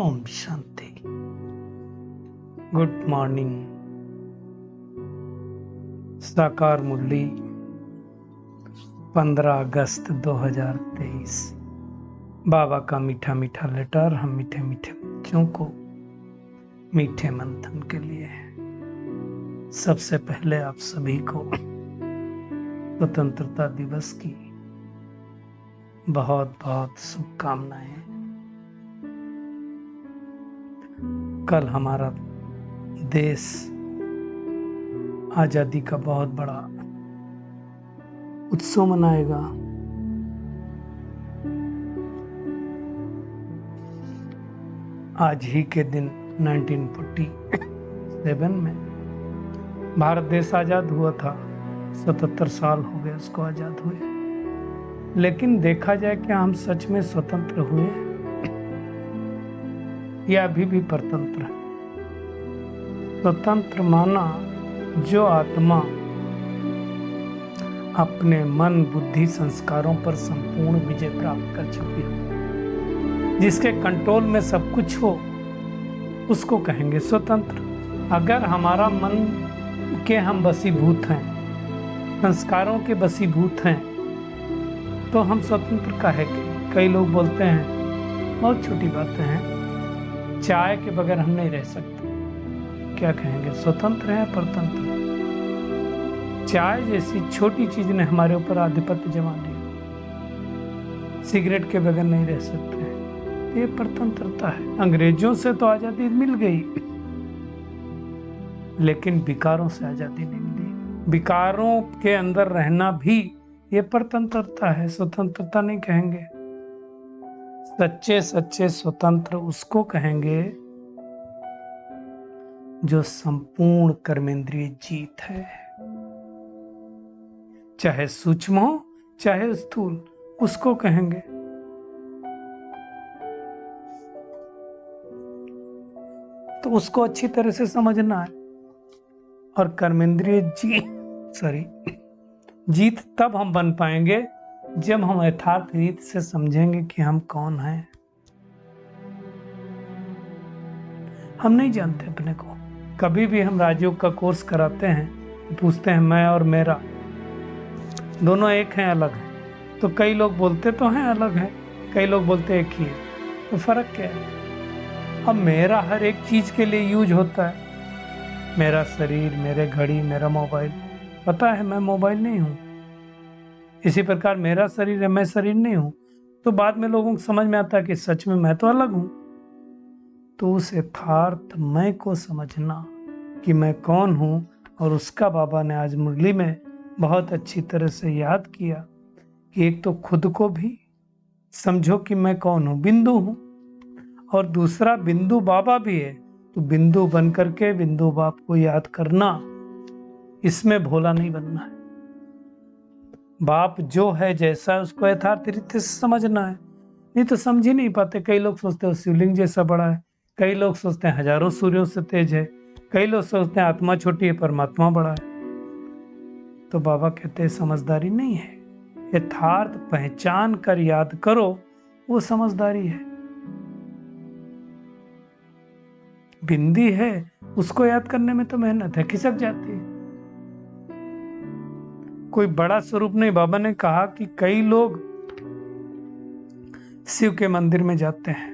Om Shanti. Good morning. साकार मुरली 15 अगस्त 2023। बाबा का मीठा मीठा लेटर हम मीठे मीठे बच्चों को मीठे मंथन के लिए। सबसे पहले आप सभी को स्वतंत्रता दिवस की बहुत बहुत शुभकामनाएं। कल हमारा देश आजादी का बहुत बड़ा उत्सव मनाएगा। आज ही के दिन 1947 में भारत देश आजाद हुआ था। 77 साल हो गए उसको आजाद हुए। लेकिन देखा जाए क्या हम सच में स्वतंत्र हुए या अभी भी परतंत्र है? स्वतंत्र माना जो आत्मा अपने मन बुद्धि संस्कारों पर संपूर्ण विजय प्राप्त कर चुकी हो, जिसके कंट्रोल में सब कुछ हो, उसको कहेंगे स्वतंत्र। अगर हमारा मन के हम वशीभूत हैं, संस्कारों के वशीभूत हैं, तो हम स्वतंत्र काहे के? कई लोग बोलते हैं बहुत छोटी बातें हैं, चाय के बगैर हम नहीं रह सकते। क्या कहेंगे, स्वतंत्र है परतंत्र? चाय जैसी छोटी चीज ने हमारे ऊपर आधिपत्य जमा लिया। सिगरेट के बगैर नहीं रह सकते, ये परतंत्रता है। अंग्रेजों से तो आजादी मिल गई, लेकिन विकारों से आजादी नहीं मिली। विकारों के अंदर रहना भी ये परतंत्रता है, स्वतंत्रता नहीं कहेंगे। सच्चे सच्चे स्वतंत्र उसको कहेंगे जो संपूर्ण कर्मेंद्रिय जीत है, चाहे सूक्ष्म हो चाहे स्थूल, उसको कहेंगे। तो उसको अच्छी तरह से समझना है। और कर्मेंद्रिय जीत तब हम बन पाएंगे जब हम यथार्थ रीत से समझेंगे कि हम कौन हैं। हम नहीं जानते अपने को। कभी भी हम राजयोग का कोर्स कराते हैं, पूछते हैं मैं और मेरा दोनों एक हैं अलग हैं? तो कई लोग बोलते तो हैं अलग हैं, कई लोग बोलते एक ही है। तो फर्क क्या है? अब मेरा हर एक चीज के लिए यूज होता है। मेरा शरीर, मेरे घड़ी, मेरा मोबाइल। पता है मैं मोबाइल नहीं हूँ। इसी प्रकार मेरा शरीर है, मैं शरीर नहीं हूं। तो बाद में लोगों को समझ में आता है कि सच में मैं तो अलग हूं। तो उस यथार्थ मैं को समझना कि मैं कौन हूं, और उसका बाबा ने आज मुरली में बहुत अच्छी तरह से याद किया कि एक तो खुद को भी समझो कि मैं कौन हूं, बिंदु हूं, और दूसरा बिंदु बाबा भी है। तो बिंदु बन करके बिंदु बाप को याद करना, इसमें भोला नहीं बनना है। बाप जो है जैसा है उसको यथार्थ रीति से समझना है, नहीं तो समझ ही नहीं पाते। कई लोग सोचते हैं शिवलिंग जैसा बड़ा है, कई लोग सोचते हैं हजारों सूर्यों से तेज है, कई लोग सोचते हैं आत्मा छोटी है परमात्मा बड़ा है। तो बाबा कहते हैं समझदारी नहीं है। यथार्थ पहचान कर याद करो, वो समझदारी है। बिंदी है, उसको याद करने में तो मेहनत है, खिसक जाती है। कोई बड़ा स्वरूप नहीं। बाबा ने कहा कि कई लोग शिव के मंदिर में जाते हैं,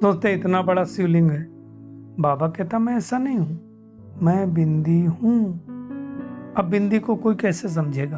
सोचते इतना बड़ा शिवलिंग है। बाबा कहता मैं ऐसा नहीं हूं, मैं बिंदी हूं। अब बिंदी को कोई कैसे समझेगा?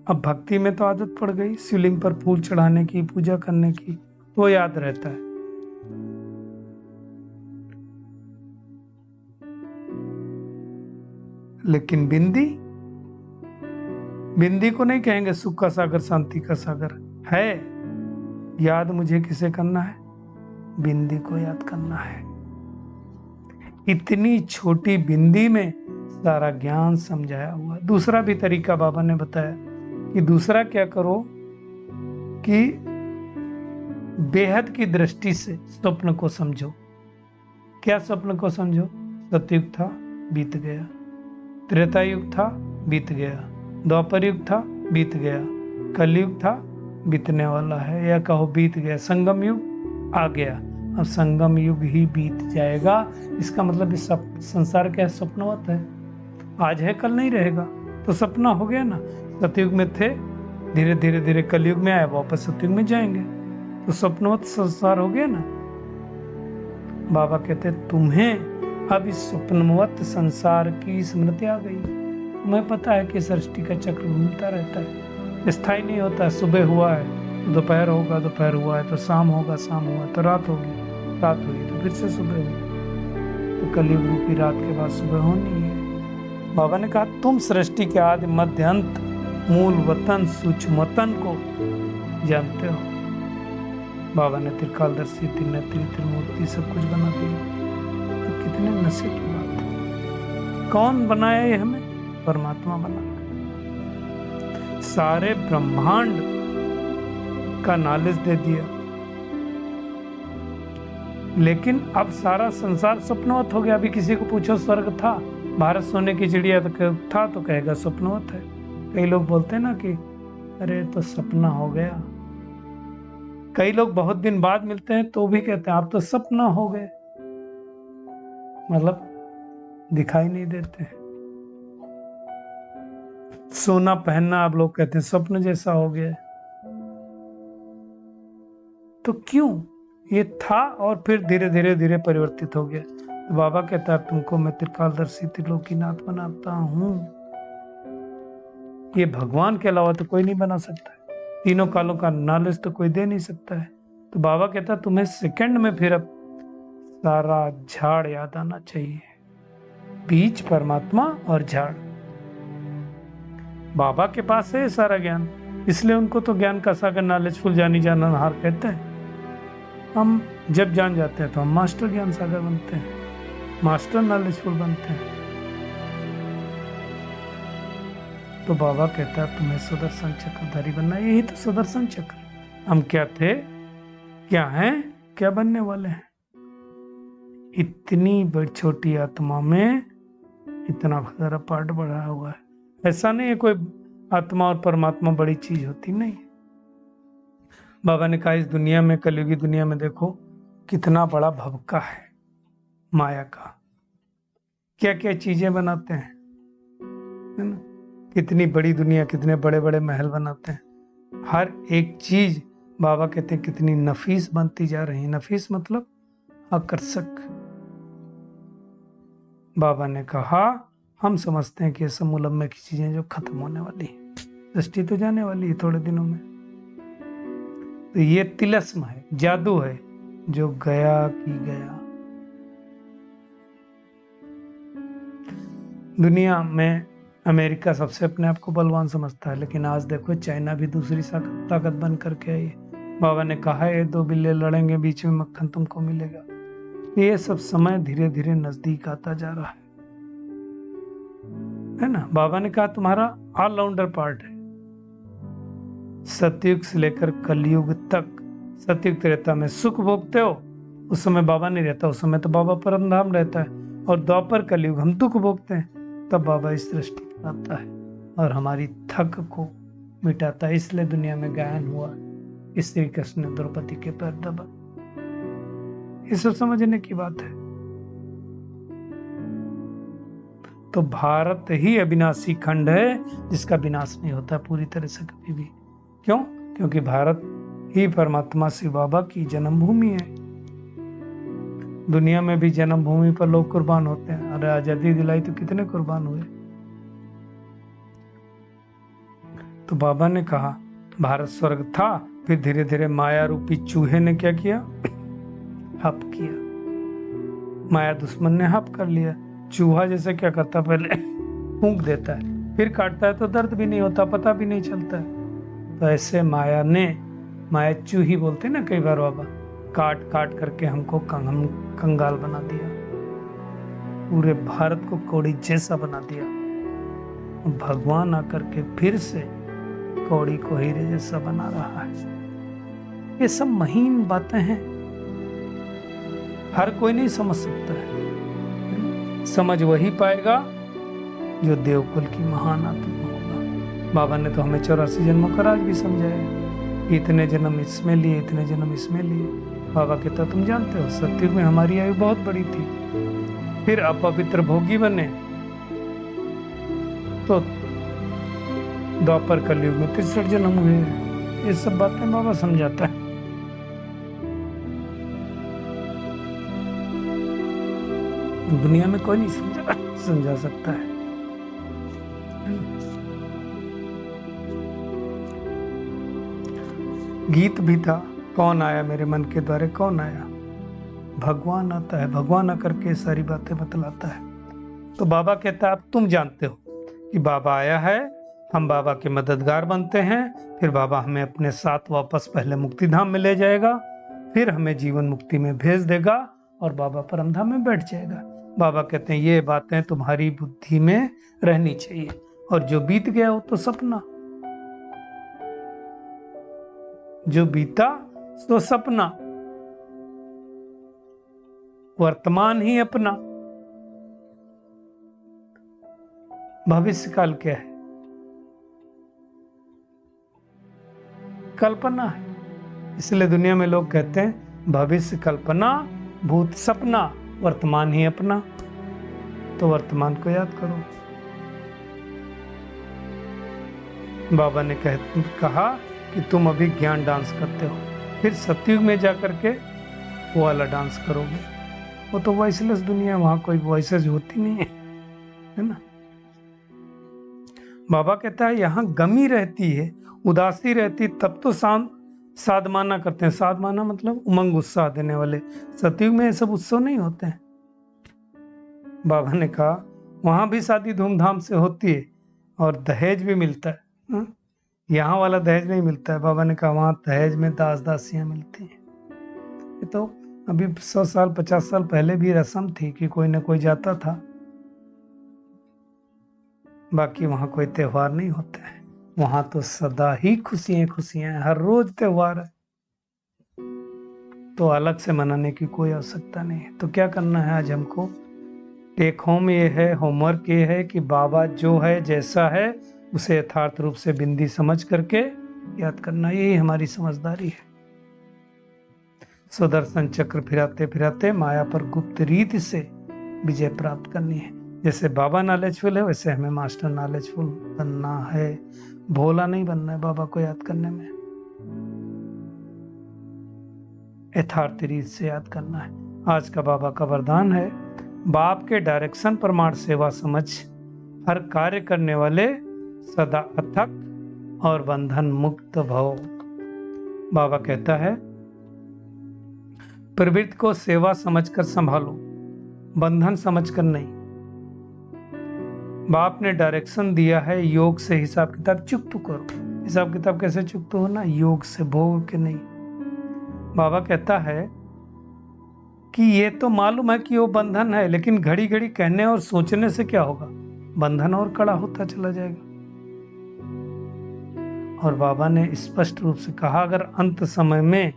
अब भक्ति में तो आदत पड़ गई शिवलिंग पर फूल चढ़ाने की, पूजा करने की, तो वो याद रहता है। लेकिन बिंदी को नहीं कहेंगे सुख का सागर, शांति का सागर है। याद मुझे किसे करना है? बिंदी को याद करना है। इतनी छोटी बिंदी में सारा ज्ञान समझाया हुआ। दूसरा भी तरीका बाबा ने बताया कि दूसरा क्या करो कि बेहद की दृष्टि से स्वप्न को समझो। क्या स्वप्न को समझो? सतयुग था, बीत गया। त्रेता युग था, बीत गया। द्वापर युग था, बीत गया। कलयुग था, बीतने वाला है, या कहो बीत गया। संगम युग आ गया, अब संगम युग ही बीत जाएगा। इसका मतलब इस संसार क्या स्वप्नवत है, आज है कल नहीं रहेगा, तो सपना हो गया ना। सतयुग में थे, धीरे धीरे धीरे कलयुग में आए, वापस सतयुग में जाएंगे, तो स्वप्नवत संसार हो गया ना। बाबा कहते तुम्हें अब इस स्वप्नवत संसार की स्मृति आ गई। तुम्हें पता है कि सृष्टि का चक्र घूमता रहता है, स्थायी नहीं होता। सुबह हुआ है तो दोपहर होगा, दोपहर हुआ है तो शाम होगा, शाम हुआ तो रात होगी, रात होगी तो फिर से सुबह होगी, तो कलयुग रूपी रात के बाद सुबह होनी है। बाबा ने कहा तुम सृष्टि के आदि मध्य अंत मूल वतन सूक्ष्मतन को जानते हो। बाबा ने त्रिकालदर्शी, त्रिनेत्री, त्रिमूर्ति सब कुछ बना दिया, तो कितने नशे की बात है। कौन बनाया ये हमें? परमात्मा बनाया। सारे ब्रह्मांड का नॉलेज दे दिया, लेकिन अब सारा संसार स्वप्नवत हो गया। अभी किसी को पूछो स्वर्ग था, भारत सोने की चिड़िया तो था, तो कहेगा स्वप्नवत है। कई लोग बोलते हैं ना कि अरे तो सपना हो गया। कई लोग बहुत दिन बाद मिलते हैं तो भी कहते हैं आप तो सपना हो गए, मतलब दिखाई नहीं देते। सोना पहनना अब लोग कहते हैं स्वप्न जैसा हो गया। तो क्यों? ये था और फिर धीरे धीरे धीरे परिवर्तित हो गया। तो बाबा कहता है तुमको मैं त्रिकालदर्शी, त्रिलोकीनाथ बनाता हूं। ये भगवान के अलावा तो कोई नहीं बना सकता है, तीनों कालों का नॉलेज तो कोई दे नहीं सकता है। तो बाबा कहता है तुम्हें सेकंड में फिर अब सारा झाड़ याद आना चाहिए, बीज परमात्मा और झाड़। बाबा के पास है सारा ज्ञान, इसलिए उनको तो ज्ञान का सागर, नॉलेजफुल, जानी जाननहार कहते हैं। हम जब जान जाते हैं तो हम मास्टर ज्ञान सागर बनते हैं, मास्टर नॉलेजफुल बनते हैं। तो बाबा कहता है तुम्हें सुदर्शन चक्रधारी बनना है। यही तो सुदर्शन चक्र। हम क्या थे, क्या हैं, क्या बनने वाले हैं। इतनी बड़ी छोटी आत्मा में इतना सारा पार्ट बढ़ा हुआ है। ऐसा नहीं है कोई आत्मा और परमात्मा बड़ी चीज होती, नहीं। बाबा ने कहा इस दुनिया में, कलयुगी दुनिया में देखो कितना बड़ा भवका है माया का, क्या क्या चीजें बनाते हैं, है ना। कितनी बड़ी दुनिया, कितने बड़े बड़े महल बनाते हैं। हर एक चीज बाबा कहते हैं कितनी नफीस बनती जा रही है। नफीस मतलब आकर्षक। बाबा ने कहा हम समझते हैं कि ये सब मुलम्मे की चीजें जो खत्म होने वाली है, सृष्टि तो जाने वाली है थोड़े दिनों में। तो ये तिलस्म है, जादू है जो गया की गया। दुनिया में अमेरिका सबसे अपने आप को बलवान समझता है, लेकिन आज देखो चाइना भी दूसरी ताकत बन करके आई है। बाबा ने कहा ये दो बिल्ले लड़ेंगे, बीच में मक्खन तुमको मिलेगा। ये सब समय धीरे धीरे नजदीक आता जा रहा है ना। बाबा ने कहा तुम्हारा ऑलराउंडर पार्ट है, सतयुग से लेकर कलयुग तक। सतयुग त्रेता में सुख भोगते हो, उस समय बाबा नहीं रहता, उस समय तो बाबा परमधाम रहता है। और द्वापर कलयुग हम दुख भोगते हैं, तब बाबा इस सृष्टि में आता है और हमारी थक को मिटाता है। इसलिए दुनिया में गायन हुआ, श्री कृष्ण ने द्रौपदी के पैर दबा। ये सब समझने की बात है। तो भारत ही अविनाशी खंड है जिसका विनाश नहीं होता पूरी तरह से कभी भी। क्यों? क्योंकि भारत ही परमात्मा शिव बाबा की जन्मभूमि है। दुनिया में भी जन्मभूमि पर लोग कुर्बान होते हैं। अरे आजादी दिलाई तो कितने कुर्बान हुए। तो बाबा ने कहा भारत स्वर्ग था, फिर धीरे धीरे माया रूपी चूहे ने क्या किया, हप किया। माया दुश्मन ने हप कर लिया। चूहा जैसे क्या करता, पहले फूंक देता है, फिर काटता है तो दर्द भी नहीं होता, पता भी नहीं चलता है। तो ऐसे माया ने, माया चूही बोलते ना कई बार बाबा, काट काट करके हमको कंगाल बना दिया, पूरे भारत को कौड़ी जैसा बना दिया। भगवान आकर के फिर से कौड़ी को हीरे जैसा बना रहा है। ये सब महीन बातें हैं, हर कोई नहीं समझ सकता है। समझ वही पाएगा जो देवकुल की महान आत्मा होगा। बाबा ने तो हमें 84 जन्मों का राज भी समझाया। इतने जन्म इसमें लिए, इतने जन्म इसमें लिए। बाबा कहता तुम जानते हो सतयुग में हमारी आयु बहुत बड़ी थी, फिर अपवित्र भोगी बने तो द्वापर कलयुग में 63 जन्म हुए। ये सब बातें बाबा समझाता है। दुनिया में कोई नहीं समझा सकता है। गीत भी था, कौन आया मेरे मन के द्वारे, कौन आया, भगवान आता है, भगवान आकर के सारी बातें बतलाता है। तो बाबा कहता है अब तुम जानते हो कि बाबा आया है, हम बाबा के मददगार बनते हैं, फिर बाबा हमें अपने साथ वापस पहले मुक्ति धाम में ले जाएगा, फिर हमें जीवन मुक्ति में भेज देगा और बाबा परम धाम में बैठ जाएगा। बाबा कहते हैं ये बातें तुम्हारी बुद्धि में रहनी चाहिए, और जो बीत गया वो तो सपना, जो बीता तो सपना, वर्तमान ही अपना, भविष्य काल क्या है, कल्पना है। इसलिए दुनिया में लोग कहते हैं भविष्य कल्पना, भूत सपना, वर्तमान ही अपना। तो वर्तमान को याद करो। बाबा ने कहा कि तुम अभी ज्ञान डांस करते हो, फिर सतयुग में जाकर के वो वाला डांस करोगे। वो तो वॉइसलेस दुनिया है, वहां कोई वॉइसेज होती नहीं है ना। बाबा कहता है यहाँ गमी रहती है, उदासी रहती, तब तो साधमाना करते हैं। साधमाना मतलब उमंग उत्साह देने वाले। सतयुग में ये सब उत्सव नहीं होते हैं। बाबा ने कहा वहां भी शादी धूमधाम से होती है और दहेज भी मिलता है, यहाँ वाला दहेज नहीं मिलता है। बाबा ने कहा वहां दहेज में दास दासियां मिलती हैं। ये तो अभी 100 साल 50 साल पहले भी रस्म थी कि कोई ना कोई जाता था, बाकी वहां कोई त्योहार नहीं होता है। वहां तो सदा ही खुशियां खुशियां हैं, हर रोज त्योहार है, तो अलग से मनाने की कोई आवश्यकता नहीं है। तो क्या करना है आज हमको? टेक होम ये है, होमवर्क ये है कि बाबा जो है जैसा है उसे यथार्थ रूप से बिंदी समझ करके याद करना, यही हमारी समझदारी है। सुदर्शन चक्र फिराते फिराते माया पर गुप्त रीति से विजय प्राप्त करनी है। जैसे बाबा नॉलेजफुल है वैसे हमें मास्टर नॉलेजफुल बनना है। भोला नहीं बनना है बाबा को याद करने में, यथार्थ रीत से याद करना है। आज का बाबा का वरदान है, बाप के डायरेक्शन प्रमाण सेवा समझ हर कार्य करने वाले सदा अथक और बंधन मुक्त भव। बाबा कहता है प्रवृत्ति को सेवा समझकर संभालो, बंधन समझकर नहीं। बाप ने डायरेक्शन दिया है योग से हिसाब किताब चुकत करो। हिसाब किताब कैसे चुकत होना? योग से, भोग के नहीं। बाबा कहता है कि ये तो मालूम है कि वो बंधन है, लेकिन घड़ी घड़ी कहने और सोचने से क्या होगा? बंधन और कड़ा होता चला जाएगा। और बाबा ने स्पष्ट रूप से कहा अगर अंत समय में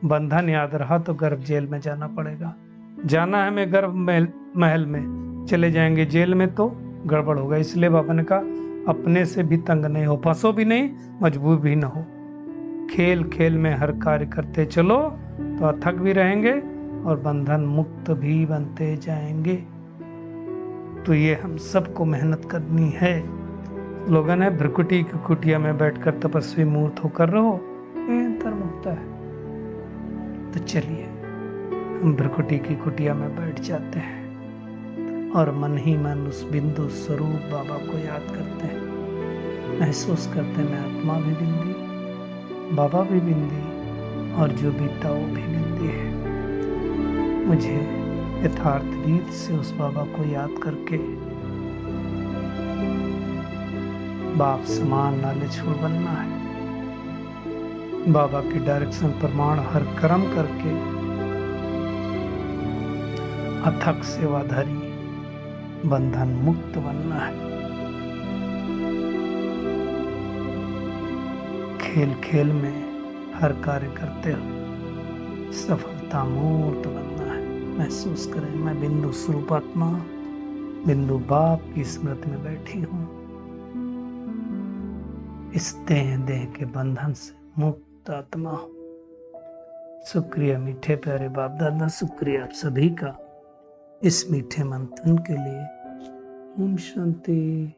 बंधन याद रहा तो गर्भ जेल में जाना पड़ेगा। जाना है हमें गर्भ महल में, चले जाएंगे जेल में तो गड़बड़ होगा। इसलिए बाबा ने कहा अपने से भी तंग नहीं हो, फंसो भी नहीं, मजबूर भी ना हो। खेल खेल में हर कार्य करते चलो तो अथक भी रहेंगे और बंधन मुक्त भी बनते जाएंगे। तो ये हम सबको मेहनत करनी है। स्लोगन है भ्रकुटी की कुटिया में बैठकर तपस्वी मूर्त होकर रहो, ये अंतर्मुक्त है। तो चलिए हम भ्रकुटी की कुटिया में बैठ जाते हैं और मन ही मन उस बिंदु स्वरूप बाबा को याद करते हैं, महसूस करते हैं मैं आत्मा भी बिंदी, बाबा भी बिंदी और जो बीता वो भी बिंदी है। मुझे यथार्थ रीत से उस बाबा को याद करके बाप समान नॉलेजफुल बनना है। बाबा की डायरेक्शन प्रमाण हर कर्म करके अथक सेवाधारी बंधन मुक्त बनना है। खेल खेल में हर कार्य करते हो सफलता मूर्त बनना है। महसूस करें मैं बिंदु स्वरूपात्मा, बिंदु बाप की स्मृति में बैठी हूँ, इस देह के बंधन से मुक्त शुद्ध आत्मा। शुक्रिया मीठे प्यारे बाप दादा, शुक्रिया आप सभी का इस मीठे मंथन के लिए। ओम शांति।